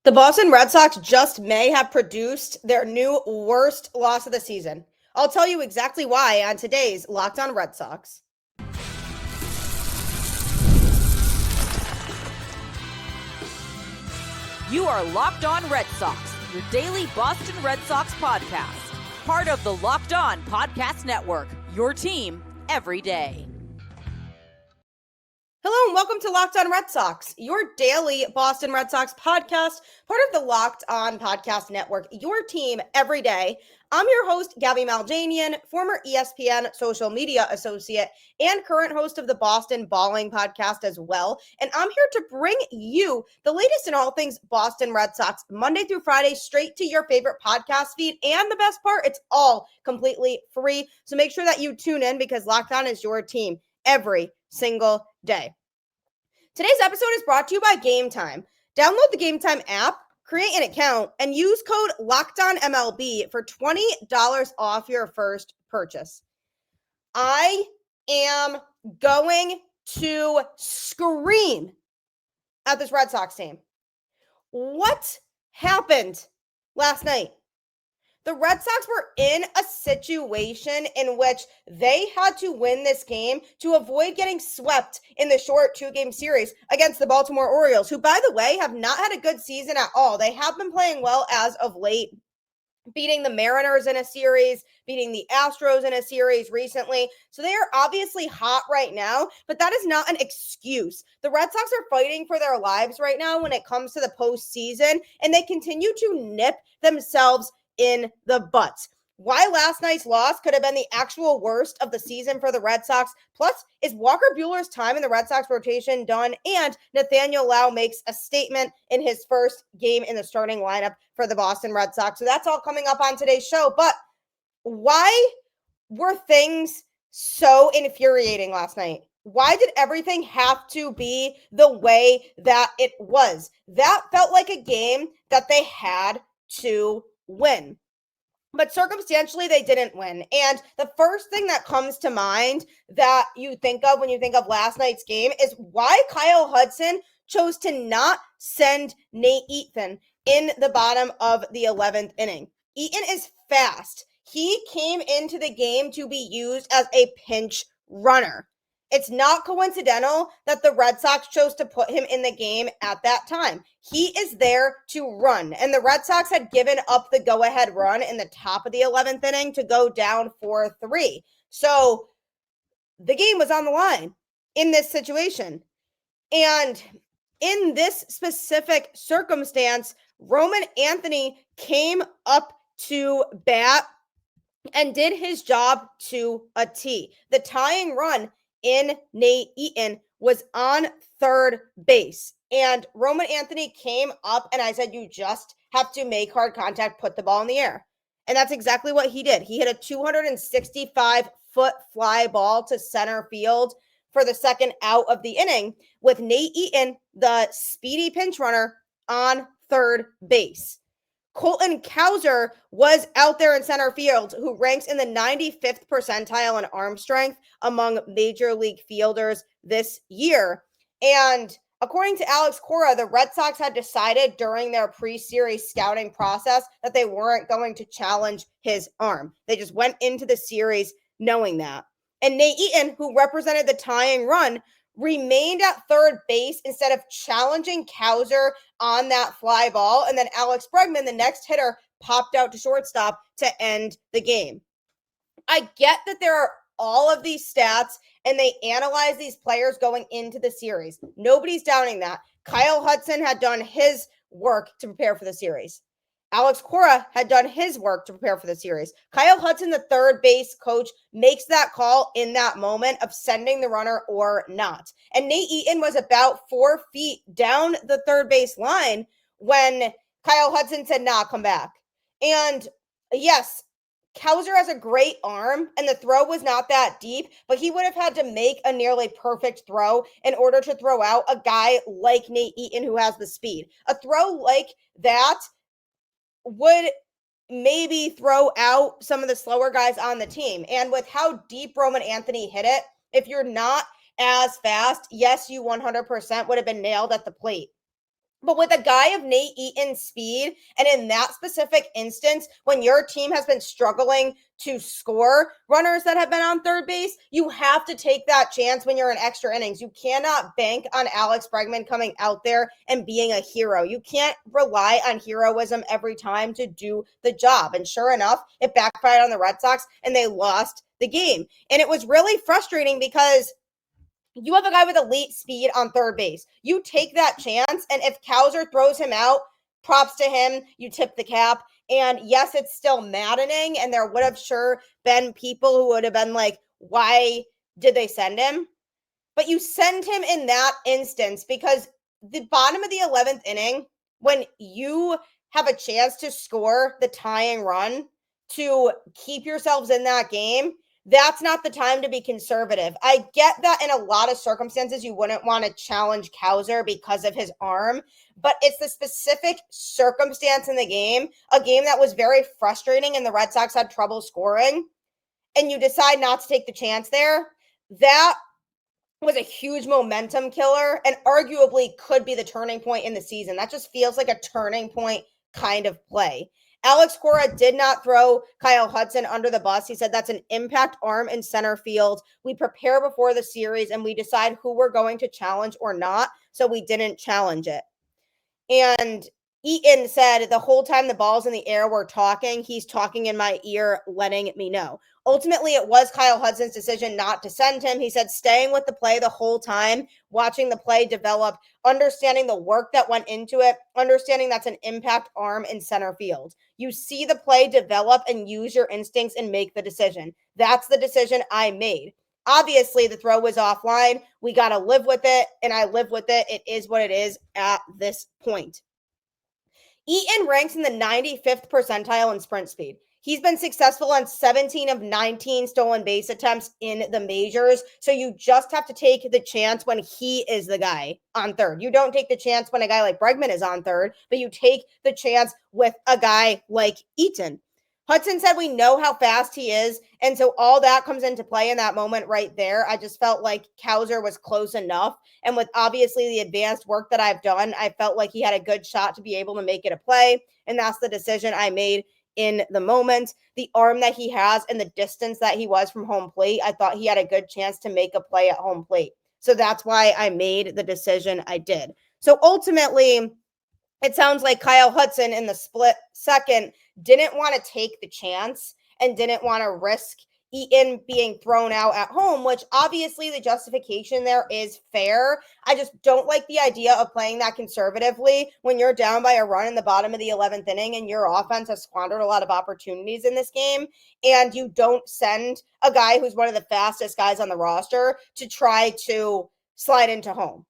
The Boston Red Sox just may have produced their new worst loss of the season. I'll tell you exactly why on today's Locked On Red Sox. You are Locked On Red Sox, your daily Boston Red Sox podcast. Part of the Locked On Podcast Network, your team every day. Hello and welcome to Locked On Red Sox, your daily Boston Red Sox podcast, part of the Locked On Podcast Network, your team every day. I'm your host, Gabby Maljanian, former ESPN social media associate and current host of the Boston Balling podcast as well. And I'm here to bring you the latest in all things Boston Red Sox, Monday through Friday, straight to your favorite podcast feed. And the best part, it's all completely free. So make sure that you tune in because Locked On is your team every single day. Today's episode is brought to you by Game Time. Download the Game Time app, create an account, and use code LOCKEDONMLB for $20 off your first purchase. I am going to scream at this Red Sox team. What happened last night? The Red Sox were in a situation in which they had to win this game to avoid getting swept in the short two-game series against the Baltimore Orioles, who, by the way, have not had a good season at all. They have been playing well as of late, beating the Mariners in a series, beating the Astros in a series recently. So they are obviously hot right now, but that is not an excuse. The Red Sox are fighting for their lives right now when it comes to the postseason, and they continue to nip themselves in the butts. Why last night's loss could have been the actual worst of the season for the Red Sox. Plus, is Walker Buehler's time in the Red Sox rotation done? And Nathaniel Lowe makes a statement in his first game in the starting lineup for the Boston Red Sox. So that's all coming up on today's show. But why were things so infuriating last night? Why did everything have to be the way that it was? That felt like a game that they had to win. But circumstantially, they didn't win. And the first thing that comes to mind that you think of when you think of last night's game is why Kyle Hudson chose to not send Nate Eaton in the bottom of the 11th inning. Eaton is fast. He came into the game to be used as a pinch runner. It's not coincidental that the Red Sox chose to put him in the game at that time. He is there to run, and the Red Sox had given up the go-ahead run in the top of the 11th inning to go down 4-3. So the game was on the line in this situation. And in this specific circumstance, Roman Anthony came up to bat and did his job to a T. The tying run in Nate Eaton was on third base. And Roman Anthony came up and I said, you just have to make hard contact, put the ball in the air. And that's exactly what he did. He hit a 265-foot fly ball to center field for the second out of the inning with Nate Eaton, the speedy pinch runner, on third base. Colton Cowser was out there in center field, who ranks in the 95th percentile in arm strength among major league fielders this year. And according to Alex Cora, the Red Sox had decided during their pre-series scouting process that they weren't going to challenge his arm. They just went into the series knowing that. And Nate Eaton, who represented the tying run, remained at third base instead of challenging Cowser on that fly ball. And then Alex Bregman, the next hitter, popped out to shortstop to end the game. I get that there are all of these stats and they analyze these players going into the series. Nobody's doubting that. Kyle Hudson had done his work to prepare for the series. Alex Cora had done his work to prepare for the series. Kyle Hudson, the third base coach, makes that call in that moment of sending the runner or not. And Nate Eaton was about 4 feet down the third base line when Kyle Hudson said, nah, come back. And yes, Cowser has a great arm, and the throw was not that deep, but he would have had to make a nearly perfect throw in order to throw out a guy like Nate Eaton who has the speed. A throw like that would maybe throw out some of the slower guys on the team. And with how deep Roman Anthony hit it, if you're not as fast, yes, you 100% would have been nailed at the plate. But with a guy of Nate Eaton's speed, and in that specific instance, when your team has been struggling to score runners that have been on third base, you have to take that chance when you're in extra innings. You cannot bank on Alex Bregman coming out there and being a hero. You can't rely on heroism every time to do the job. And sure enough, it backfired on the Red Sox and they lost the game. And it was really frustrating because you have a guy with elite speed on third base. You take that chance, and if Cowser throws him out, props to him. You tip the cap. And yes, it's still maddening, and there would have sure been people who would have been like, why did they send him? But you send him in that instance because the bottom of the 11th inning, when you have a chance to score the tying run to keep yourselves in that game, that's not the time to be conservative. I get that in a lot of circumstances, you wouldn't want to challenge Cowser because of his arm, but it's the specific circumstance in the game, a game that was very frustrating and the Red Sox had trouble scoring, and you decide not to take the chance there. That was a huge momentum killer and arguably could be the turning point in the season. That just feels like a turning point kind of play. Alex Cora did not throw Kyle Hudson under the bus. He said that's an impact arm in center field. We prepare before the series and we decide who we're going to challenge or not. So we didn't challenge it. And Eaton said the whole time the ball's in the air, we're talking. He's talking in my ear, letting me know. Ultimately, it was Kyle Hudson's decision not to send him. He said staying with the play the whole time, watching the play develop, understanding the work that went into it, understanding that's an impact arm in center field. You see the play develop and use your instincts and make the decision. That's the decision I made. Obviously, the throw was offline. We got to live with it, and I live with it. It is what it is at this point. Eaton ranks in the 95th percentile in sprint speed. He's been successful on 17 of 19 stolen base attempts in the majors. So you just have to take the chance when he is the guy on third. You don't take the chance when a guy like Bregman is on third, but you take the chance with a guy like Eaton. Hudson said we know how fast he is, and so all that comes into play in that moment right there. I just felt like Cowser was close enough, and with obviously the advanced work that I've done, I felt like he had a good shot to be able to make it a play, and that's the decision I made in the moment. The arm that he has and the distance that he was from home plate, I thought he had a good chance to make a play at home plate. So that's why I made the decision I did. So ultimately, it sounds like Kyle Hudson in the split second didn't want to take the chance and didn't want to risk Eaton being thrown out at home, which obviously the justification there is fair. I just don't like the idea of playing that conservatively when you're down by a run in the bottom of the 11th inning and your offense has squandered a lot of opportunities in this game, and you don't send a guy who's one of the fastest guys on the roster to try to slide into home.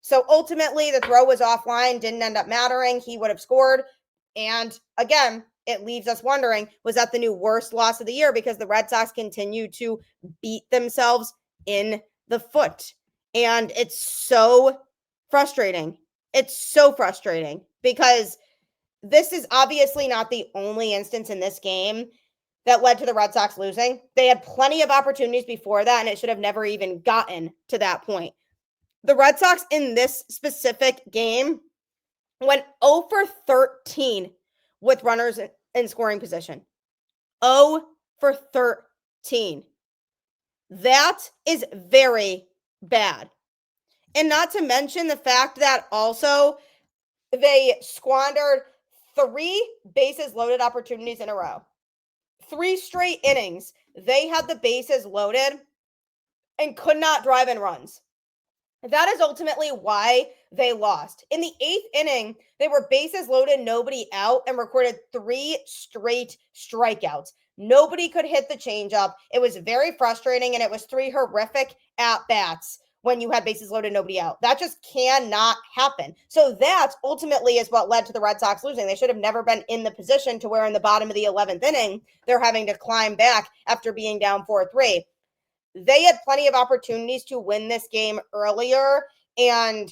So ultimately, the throw was offline, didn't end up mattering. He would have scored. And again, it leaves us wondering, was that the new worst loss of the year? Because the Red Sox continue to beat themselves in the foot. And it's so frustrating. It's so frustrating because this is obviously not the only instance in this game that led to the Red Sox losing. They had plenty of opportunities before that, and it should have never even gotten to that point. The Red Sox in this specific game went 0 for 13 with runners in scoring position. 0 for 13. That is very bad. And not to mention the fact that also they squandered 3 bases loaded opportunities in a row. 3 straight innings, they had the bases loaded and could not drive in runs. That is ultimately why they lost. In the 8th inning, they were bases loaded, nobody out, and recorded 3 straight strikeouts. Nobody could hit the changeup. It was very frustrating, and it was 3 horrific at-bats when you had bases loaded, nobody out. That just cannot happen. So that ultimately is what led to the Red Sox losing. They should have never been in the position to where in the bottom of the 11th inning, they're having to climb back after being down 4-3. They had plenty of opportunities to win this game earlier, and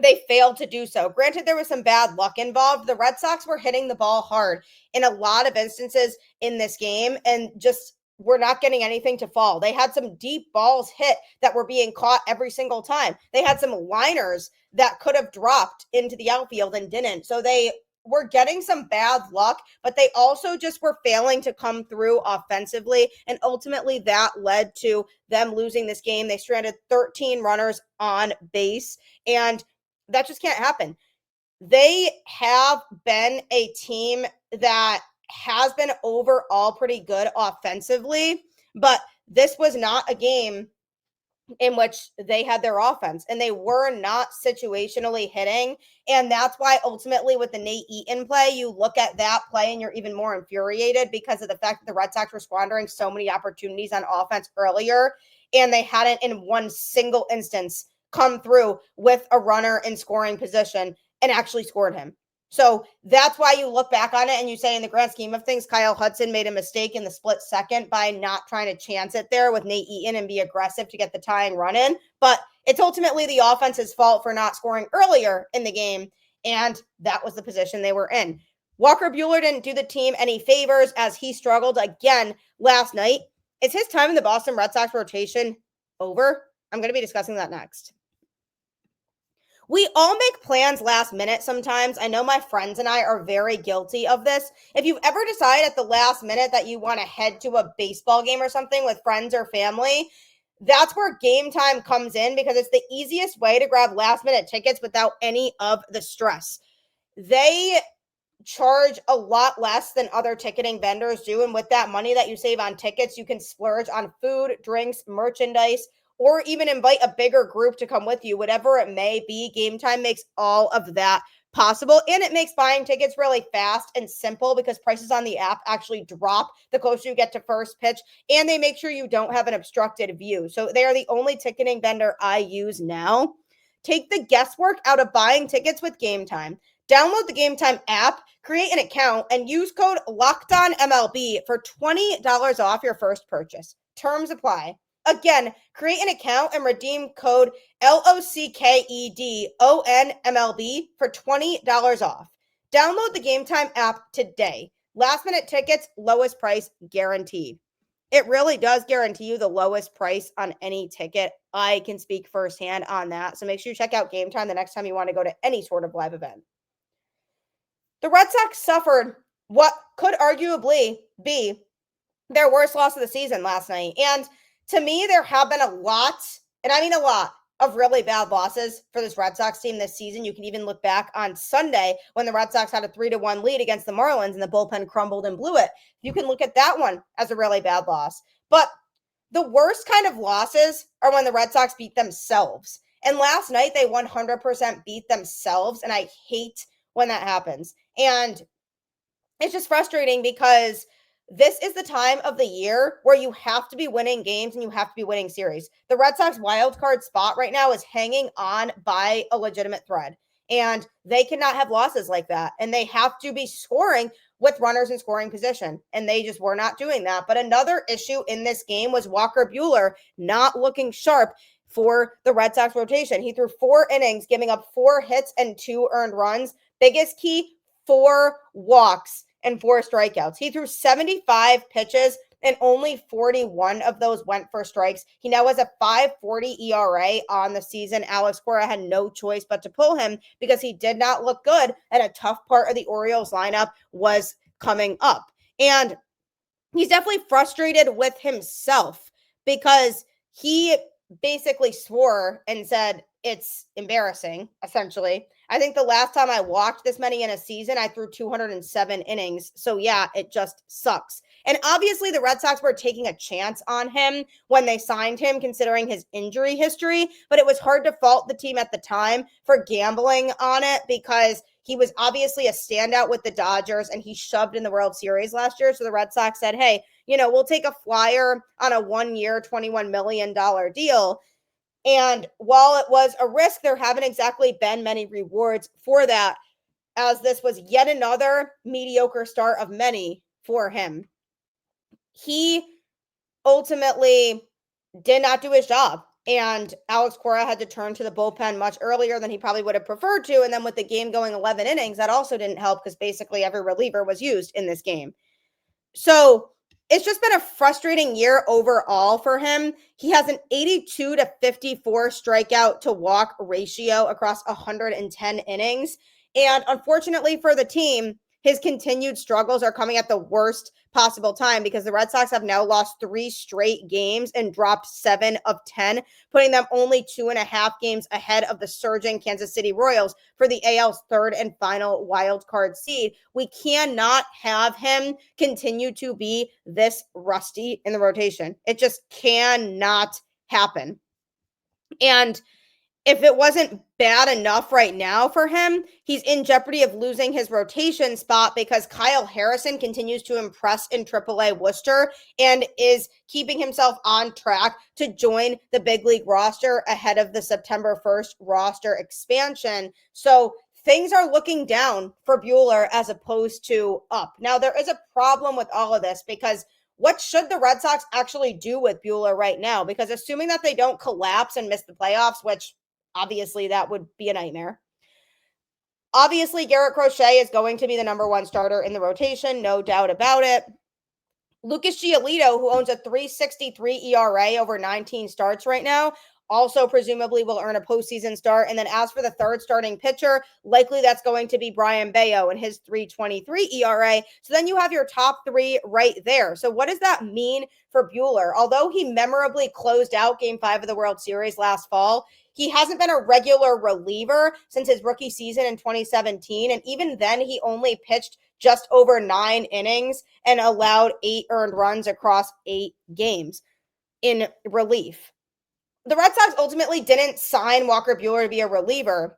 they failed to do so. Granted, there was some bad luck involved. The Red Sox were hitting the ball hard in a lot of instances in this game, and just were not getting anything to fall. They had some deep balls hit that were being caught every single time. They had some liners that could have dropped into the outfield and didn't. So they were getting some bad luck, but they also just were failing to come through offensively. And ultimately that led to them losing this game. They stranded 13 runners on base, and that just can't happen. They have been a team that has been overall pretty good offensively, but this was not a game in which they had their offense, and they were not situationally hitting. And that's why ultimately with the Nate Eaton play, you look at that play and you're even more infuriated because of the fact that the Red Sox were squandering so many opportunities on offense earlier, and they hadn't in one single instance come through with a runner in scoring position and actually scored him. So that's why you look back on it and you say, in the grand scheme of things, Kyle Hudson made a mistake in the split second by not trying to chance it there with Nate Eaton and be aggressive to get the tying run in. But it's ultimately the offense's fault for not scoring earlier in the game, and that was the position they were in. Walker Buehler didn't do the team any favors as he struggled again last night. Is his time in the Boston Red Sox rotation over? I'm going to be discussing that next. We all make plans last minute sometimes. I know my friends and I are very guilty of this. If you've ever decided at the last minute that you want to head to a baseball game or something with friends or family, that's where Game Time comes in, because it's the easiest way to grab last minute tickets without any of the stress. They charge a lot less than other ticketing vendors do. And with that money that you save on tickets, you can splurge on food, drinks, merchandise, or even invite a bigger group to come with you, whatever it may be. Game Time makes all of that possible, and it makes buying tickets really fast and simple because prices on the app actually drop the closer you get to first pitch, and they make sure you don't have an obstructed view. So they are the only ticketing vendor I use now. Take the guesswork out of buying tickets with Game Time. Download the Game Time app, create an account, and use code LOCKEDONMLB for $20 off your first purchase. Terms apply. Again, create an account and redeem code LOCKEDONMLB for $20 off. Download the Game Time app today. Last minute tickets, lowest price guaranteed. It really does guarantee you the lowest price on any ticket. I can speak firsthand on that. So make sure you check out Game Time the next time you want to go to any sort of live event. The Red Sox suffered what could arguably be their worst loss of the season last night. And to me, there have been a lot, and I mean a lot, of really bad losses for this Red Sox team this season. You can even look back on Sunday when the Red Sox had a 3-1 lead against the Marlins and the bullpen crumbled and blew it. You can look at that one as a really bad loss. But the worst kind of losses are when the Red Sox beat themselves. And last night, they 100% beat themselves, and I hate when that happens. And it's just frustrating because this is the time of the year where you have to be winning games and you have to be winning series. The Red Sox wild card spot right now is hanging on by a legitimate thread, and they cannot have losses like that. And they have to be scoring with runners in scoring position, and they just were not doing that. But another issue in this game was Walker Buehler not looking sharp for the Red Sox rotation. He threw 4 innings, giving up 4 hits and 2 earned runs. Biggest key, 4 walks and 4 strikeouts. He threw 75 pitches and only 41 of those went for strikes. He now has a 5.40 ERA on the season. Alex Cora had no choice but to pull him because he did not look good, and a tough part of the Orioles lineup was coming up. And he's definitely frustrated with himself because he basically swore and said it's embarrassing, essentially. I think the last time I walked this many in a season, I threw 207 innings. So yeah, it just sucks. And obviously the Red Sox were taking a chance on him when they signed him, considering his injury history, but it was hard to fault the team at the time for gambling on it because he was obviously a standout with the Dodgers and he shoved in the World Series last year. So the Red Sox said, hey, we'll take a flyer on a 1-year, $21 million deal. And while it was a risk, there haven't exactly been many rewards for that, as this was yet another mediocre start of many for him. He ultimately did not do his job, and Alex Cora had to turn to the bullpen much earlier than he probably would have preferred to. And then with the game going 11 innings, that also didn't help because basically every reliever was used in this game. So it's just been a frustrating year overall for him. He has an 82 to 54 strikeout to walk ratio across 110 innings. And unfortunately for the team, his continued struggles are coming at the worst possible time because the Red Sox have now lost 3 straight games and dropped 7 of 10, putting them only 2.5 games ahead of the surging Kansas City Royals for the AL's third and final wild card seed. We cannot have him continue to be this rusty in the rotation. It just cannot happen. And if it wasn't bad enough right now for him, he's in jeopardy of losing his rotation spot because Kyle Harrison continues to impress in AAA Worcester and is keeping himself on track to join the big league roster ahead of the September 1st roster expansion. So things are looking down for Buehler as opposed to up. Now, there is a problem with all of this because what should the Red Sox actually do with Buehler right now? Because assuming that they don't collapse and miss the playoffs, which obviously that would be a nightmare. Obviously, Garrett Crochet is going to be the number 1 starter in the rotation, no doubt about it. Lucas Giolito, who owns a 3.63 ERA over 19 starts right now, also presumably will earn a postseason start. And then as for the third starting pitcher, likely that's going to be Brian Bayo and his 3.23 ERA. So then you have your top 3 right there. So what does that mean for Buehler? Although he memorably closed out Game 5 of the World Series last fall, he hasn't been a regular reliever since his rookie season in 2017. And even then, he only pitched just over 9 innings and allowed 8 earned runs across 8 games in relief. The Red Sox ultimately didn't sign Walker Buehler to be a reliever,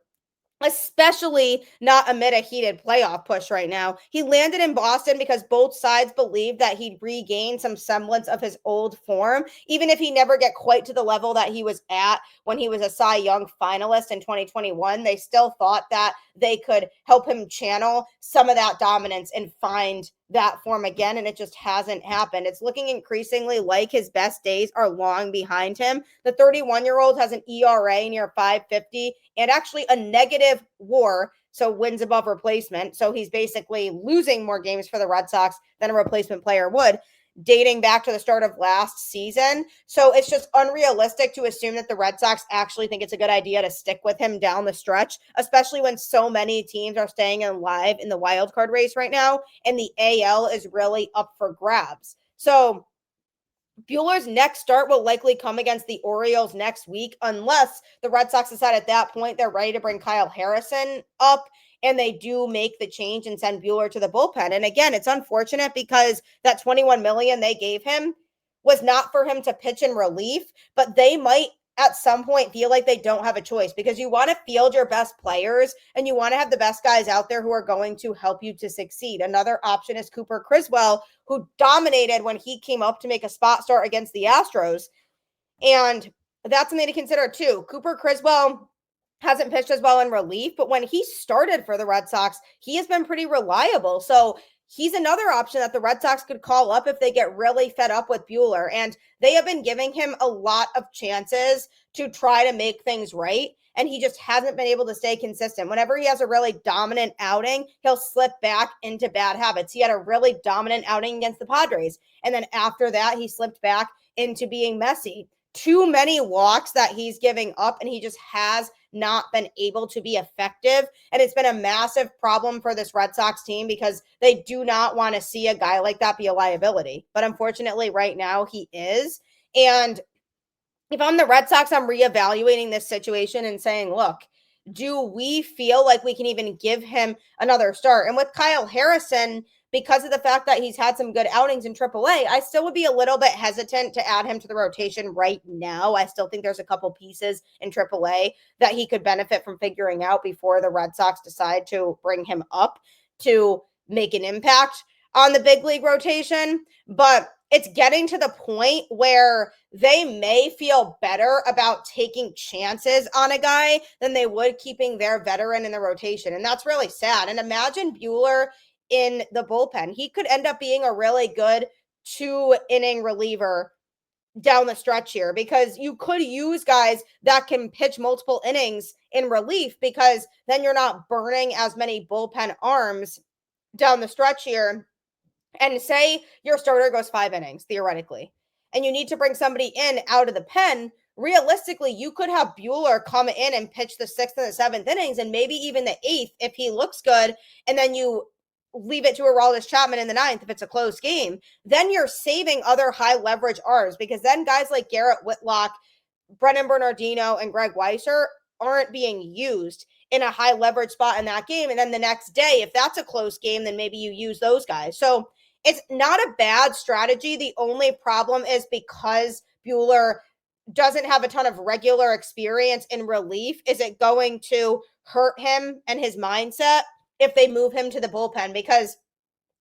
especially not amid a heated playoff push right now. He landed in Boston because both sides believed that he'd regain some semblance of his old form, even if he never get quite to the level that he was at when he was a Cy Young finalist in 2021. They still thought that they could help him channel some of that dominance and find that form again, and it just hasn't happened. It's looking increasingly like his best days are long behind him. The 31-year-old has an ERA near 5.50 and actually a negative WAR, so wins above replacement. So he's basically losing more games for the Red Sox than a replacement player would, dating back to the start of last season. So it's just unrealistic to assume that the Red Sox actually think it's a good idea to stick with him down the stretch, especially when so many teams are staying alive in the wild card race right now, and the AL is really up for grabs. So Buehler's next start will likely come against the Orioles next week, unless the Red Sox decide at that point they're ready to bring Kyle Harrison up and they do make the change and send Buehler to the bullpen. And again, it's unfortunate because that $21 million they gave him was not for him to pitch in relief, but they might at some point feel like they don't have a choice because you want to field your best players and you want to have the best guys out there who are going to help you to succeed. Another option is Cooper Criswell, who dominated when he came up to make a spot start against the Astros. And that's something to consider too. Cooper Criswell hasn't pitched as well in relief, but when he started for the Red Sox, he has been pretty reliable. So he's another option that the Red Sox could call up if they get really fed up with Buehler. And they have been giving him a lot of chances to try to make things right. And he just hasn't been able to stay consistent. Whenever he has a really dominant outing, he'll slip back into bad habits. He had a really dominant outing against the Padres. And then after that, he slipped back into being messy. Too many walks that he's giving up, and he just has not been able to be effective. And it's been a massive problem for this Red Sox team because they do not want to see a guy like that be a liability. But unfortunately, right now he is. And if I'm the Red Sox, I'm reevaluating this situation and saying, look, do we feel like we can even give him another start? And with Kyle Harrison, because of the fact that he's had some good outings in AAA, I still would be a little bit hesitant to add him to the rotation right now. I still think there's a couple pieces in AAA that he could benefit from figuring out before the Red Sox decide to bring him up to make an impact on the big league rotation. But it's getting to the point where they may feel better about taking chances on a guy than they would keeping their veteran in the rotation. And that's really sad. And imagine Buehler in the bullpen. He could end up being a really good 2-inning reliever down the stretch here because you could use guys that can pitch multiple innings in relief because then you're not burning as many bullpen arms down the stretch here and say your starter goes 5 innings, theoretically, and you need to bring somebody in out of the pen, realistically, you could have Buehler come in and pitch the 6th and the 7th innings and maybe even the 8th if he looks good, and then you leave it to Aroldis Chapman in the 9th if it's a close game. Then you're saving other high leverage Rs, because then guys like Garrett Whitlock, Brennan Bernardino, and Greg Weisser aren't being used in a high leverage spot in that game. And then the next day, if that's a close game, then maybe you use those guys. So it's not a bad strategy. The only problem is because Buehler doesn't have a ton of regular experience in relief, is it going to hurt him and his mindset if they move him to the bullpen? Because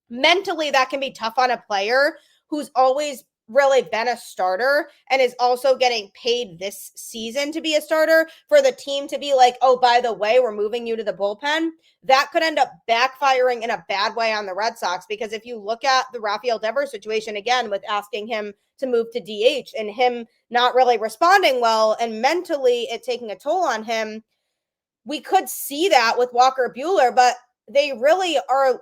mentally that can be tough on a player who's always really been a starter and is also getting paid this season to be a starter, for the team to be like, oh, by the way, we're moving you to the bullpen. That could end up backfiring in a bad way on the Red Sox, because if you look at the Rafael Devers situation again with asking him to move to DH and him not really responding well and mentally it taking a toll on him, we could see that with Walker Buehler, but they really are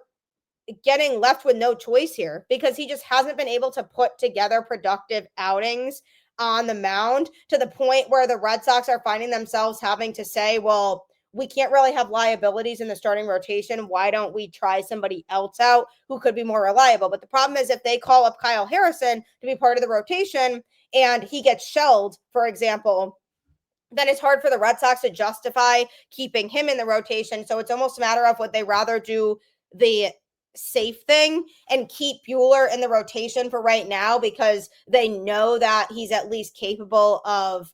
getting left with no choice here, because he just hasn't been able to put together productive outings on the mound, to the point where the Red Sox are finding themselves having to say, well, we can't really have liabilities in the starting rotation. Why don't we try somebody else out who could be more reliable? But the problem is, if they call up Kyle Harrison to be part of the rotation and he gets shelled, for example, then it's hard for the Red Sox to justify keeping him in the rotation. So it's almost a matter of, would they rather do the safe thing and keep Buehler in the rotation for right now, because they know that he's at least capable of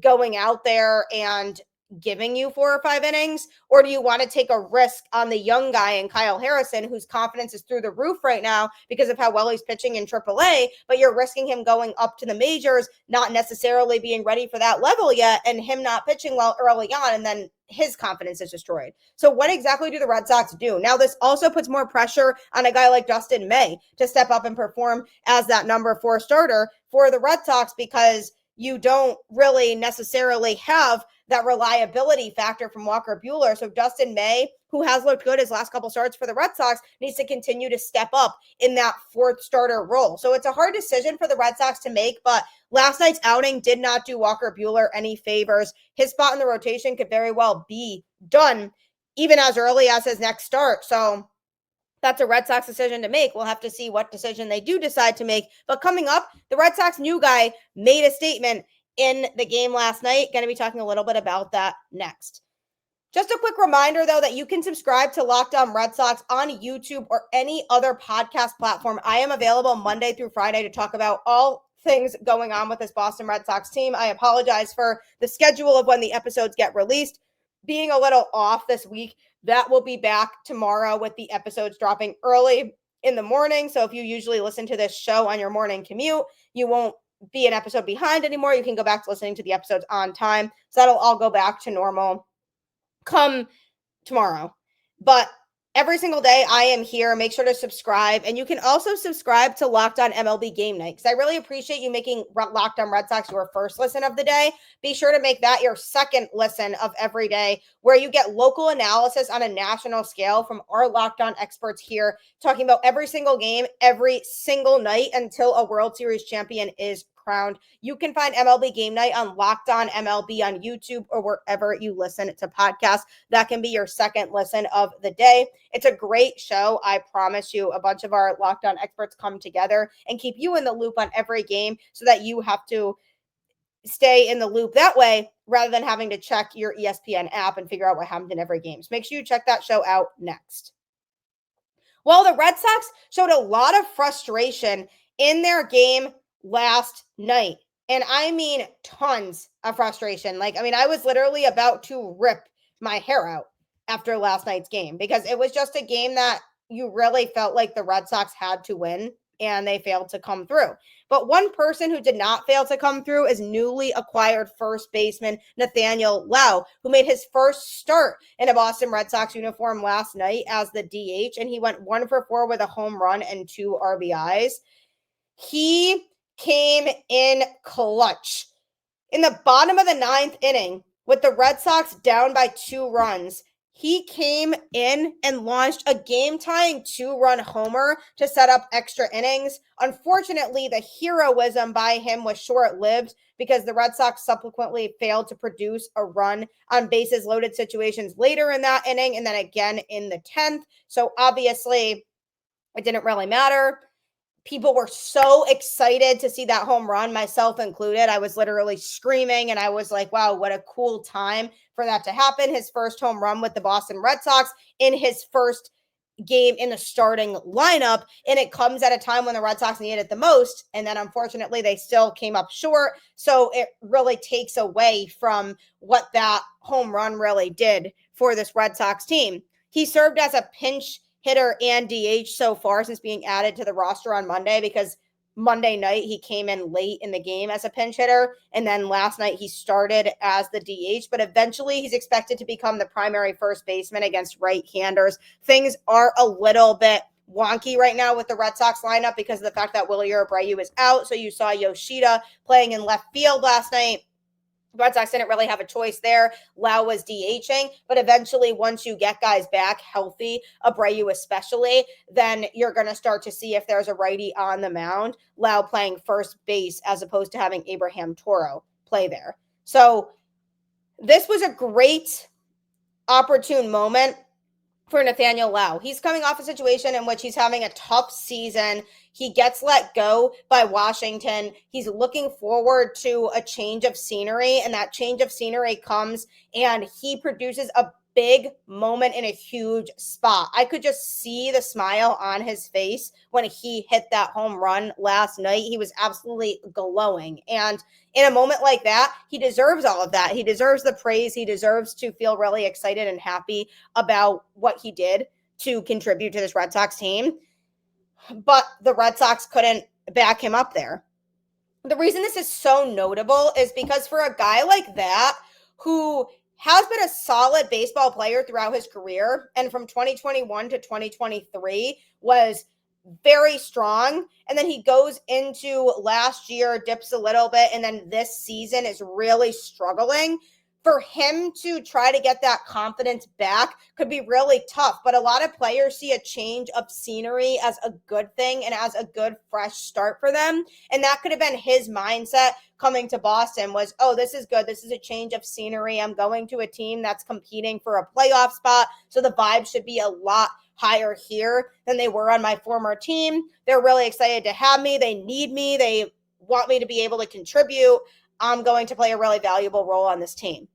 going out there and giving you 4 or 5 innings? Or do you want to take a risk on the young guy in Kyle Harrison, whose confidence is through the roof right now because of how well he's pitching in AAA, but you're risking him going up to the majors, not necessarily being ready for that level yet, and him not pitching well early on, and then his confidence is destroyed. So what exactly do the Red Sox do? Now, this also puts more pressure on a guy like Dustin May to step up and perform as that number 4 starter for the Red Sox, because you don't really necessarily have that reliability factor from Walker Buehler. So Dustin May, who has looked good his last couple starts for the Red Sox, needs to continue to step up in that 4th starter role. So it's a hard decision for the Red Sox to make, but last night's outing did not do Walker Buehler any favors. His spot in the rotation could very well be done even as early as his next start. So that's a Red Sox decision to make. We'll have to see what decision they do decide to make. But coming up, the Red Sox new guy made a statement in the game last night. Going to be talking a little bit about that next. Just a quick reminder, though, that you can subscribe to Locked On Red Sox on YouTube or any other podcast platform. I am available Monday through Friday to talk about all things going on with this Boston Red Sox team. I apologize for the schedule of when the episodes get released being a little off this week. That will be back tomorrow with the episodes dropping early in the morning. So if you usually listen to this show on your morning commute, you won't be an episode behind anymore. You can go back to listening to the episodes on time. So that'll all go back to normal come tomorrow. But every single day I am here. Make sure to subscribe. And you can also subscribe to Locked On MLB Game Night, because I really appreciate you making Locked On Red Sox your first listen of the day. Be sure to make that your second listen of every day, where you get local analysis on a national scale from our Locked On experts here, talking about every single game, every single night until a World Series champion is crowned. You can find MLB Game Night on Locked On MLB on YouTube or wherever you listen to podcasts. That can be your second listen of the day. It's a great show. I promise you, a bunch of our Locked On experts come together and keep you in the loop on every game, so that you have to stay in the loop that way rather than having to check your ESPN app and figure out what happened in every game. So make sure you check that show out next. Well, the Red Sox showed a lot of frustration in their game last night. And I mean tons of frustration. I was literally about to rip my hair out after last night's game, because it was just a game that you really felt like the Red Sox had to win, and they failed to come through. But one person who did not fail to come through is newly acquired first baseman Nathaniel Lowe, who made his first start in a Boston Red Sox uniform last night as the DH, and he went 1 for 4 with a home run and 2 RBIs. He came in clutch. In the bottom of the 9th inning, with the Red Sox down by 2 runs, He came in and launched a game-tying 2-run homer to set up extra innings. Unfortunately, the heroism by him was short-lived because the Red Sox subsequently failed to produce a run on bases-loaded situations later in that inning and then again in the 10th. So obviously, it didn't really matter. People were so excited to see that home run, myself included. I was literally screaming and I was like, wow, what a cool time for that to happen. His first home run with the Boston Red Sox in his first game in the starting lineup. And it comes at a time when the Red Sox needed it the most. And then unfortunately, they still came up short. So it really takes away from what that home run really did for this Red Sox team. He served as a pinch hitter and DH so far since being added to the roster on Monday, because Monday night he came in late in the game as a pinch hitter, and then last night he started as the DH, but eventually he's expected to become the primary first baseman against right-handers. Things are a little bit wonky right now with the Red Sox lineup because of the fact that Wilyer Abreu is out, so you saw Yoshida playing in left field last night. Red Sox didn't really have a choice there. Lowe was DHing, but eventually once you get guys back healthy, Abreu especially, then you're going to start to see if there's a righty on the mound, Lowe playing first base as opposed to having Abraham Toro play there. So this was a great opportune moment for Nathaniel Lowe. He's coming off a situation in which he's having a tough season. He gets let go by Washington. He's looking forward to a change of scenery, and that change of scenery comes and he produces a big moment in a huge spot. I could just see the smile on his face when he hit that home run last night. He was absolutely glowing. And in a moment like that, he deserves all of that. He deserves the praise. He deserves to feel really excited and happy about what he did to contribute to this Red Sox team. But the Red Sox couldn't back him up there. The reason this is so notable is because for a guy like that, who has been a solid baseball player throughout his career, and from 2021 to 2023 was very strong, and then he goes into last year, dips a little bit, and then this season is really struggling. For him to try to get that confidence back could be really tough, but a lot of players see a change of scenery as a good thing and as a good fresh start for them. And that could have been his mindset coming to Boston was, oh, this is good. This is a change of scenery. I'm going to a team that's competing for a playoff spot, so the vibe should be a lot higher here than they were on my former team. They're really excited to have me. They need me. They want me to be able to contribute. I'm going to play a really valuable role on this team.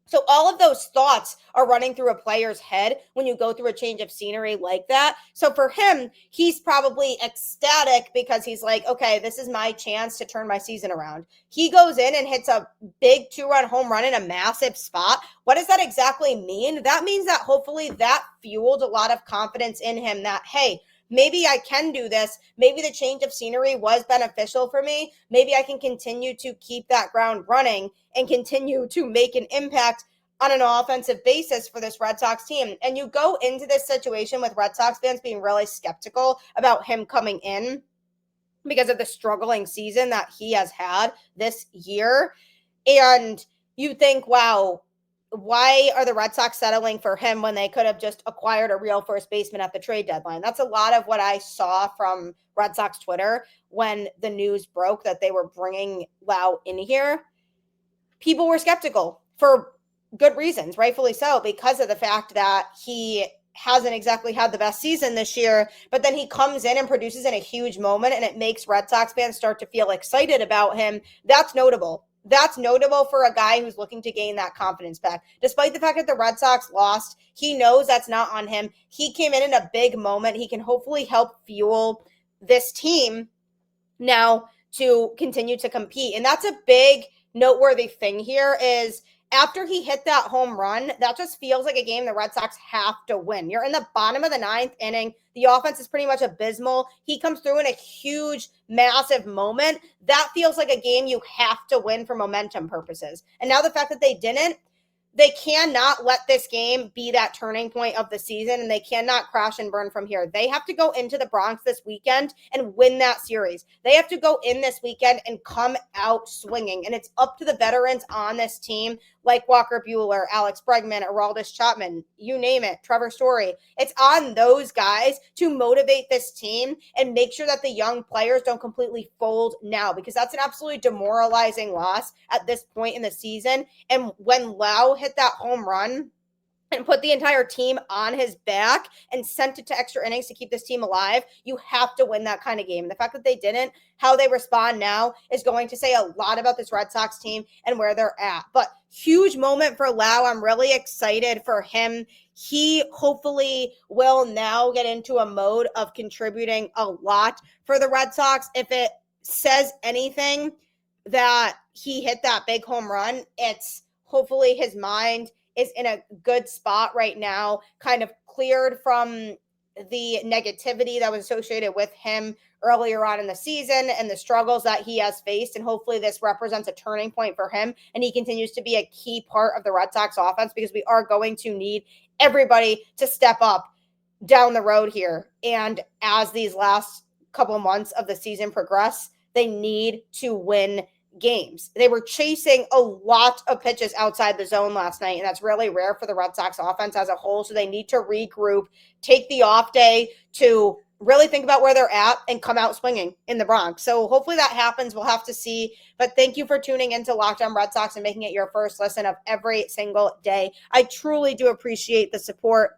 So all of those thoughts are running through a player's head when you go through a change of scenery like that. So for him, he's probably ecstatic because he's like, okay, this is my chance to turn my season around. He goes in and hits a big 2-run home run in a massive spot. What does that exactly mean? That means that hopefully that fueled a lot of confidence in him that, hey, maybe I can do this. Maybe the change of scenery was beneficial for me. Maybe I can continue to keep that ground running and continue to make an impact on an offensive basis for this Red Sox team. And you go into this situation with Red Sox fans being really skeptical about him coming in because of the struggling season that he has had this year. And you think, wow, why are the Red Sox settling for him when they could have just acquired a real first baseman at the trade deadline? That's a lot of what I saw from Red Sox Twitter when the news broke that they were bringing Lowe in here. People were skeptical for good reasons, rightfully so, because of the fact that he hasn't exactly had the best season this year, but then he comes in and produces in a huge moment, and it makes Red Sox fans start to feel excited about him. That's notable. That's notable for a guy who's looking to gain that confidence back. Despite the fact that the Red Sox lost, he knows that's not on him. He came in a big moment. He can hopefully help fuel this team now to continue to compete. And that's a big noteworthy thing here is after he hit that home run, that just feels like a game the Red Sox have to win. You're in the bottom of the 9th inning. The offense is pretty much abysmal. He comes through in a huge, massive moment. That feels like a game you have to win for momentum purposes. And now the fact that they didn't, they cannot let this game be that turning point of the season, and they cannot crash and burn from here. They have to go into the Bronx this weekend and win that series. They have to go in this weekend and come out swinging, and it's up to the veterans on this team like Walker Buehler, Alex Bregman, Aroldis Chapman, you name it, Trevor Story. It's on those guys to motivate this team and make sure that the young players don't completely fold now, because that's an absolutely demoralizing loss at this point in the season. And when Lowe hit that home run and put the entire team on his back and sent it to extra innings to keep this team alive, you have to win that kind of game. And the fact that they didn't, how they respond now is going to say a lot about this Red Sox team and where they're at. But huge moment for Lowe. I'm really excited for him. He hopefully will now get into a mode of contributing a lot for the Red Sox. If it says anything that he hit that big home run, it's hopefully his mind is in a good spot right now, kind of cleared from the negativity that was associated with him earlier on in the season and the struggles that he has faced. And hopefully this represents a turning point for him and he continues to be a key part of the Red Sox offense, because we are going to need everybody to step up down the road here. And as these last couple months of the season progress, they need to win games. They were chasing a lot of pitches outside the zone last night, and that's really rare for the Red Sox offense as a whole. So they need to regroup, take the off day to really think about where they're at and come out swinging in the Bronx. So hopefully that happens. We'll have to see. But thank you for tuning into Locked On Red Sox and making it your first listen of every single day. I truly do appreciate the support.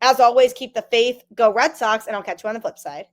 As always, keep the faith. Go Red Sox, and I'll catch you on the flip side.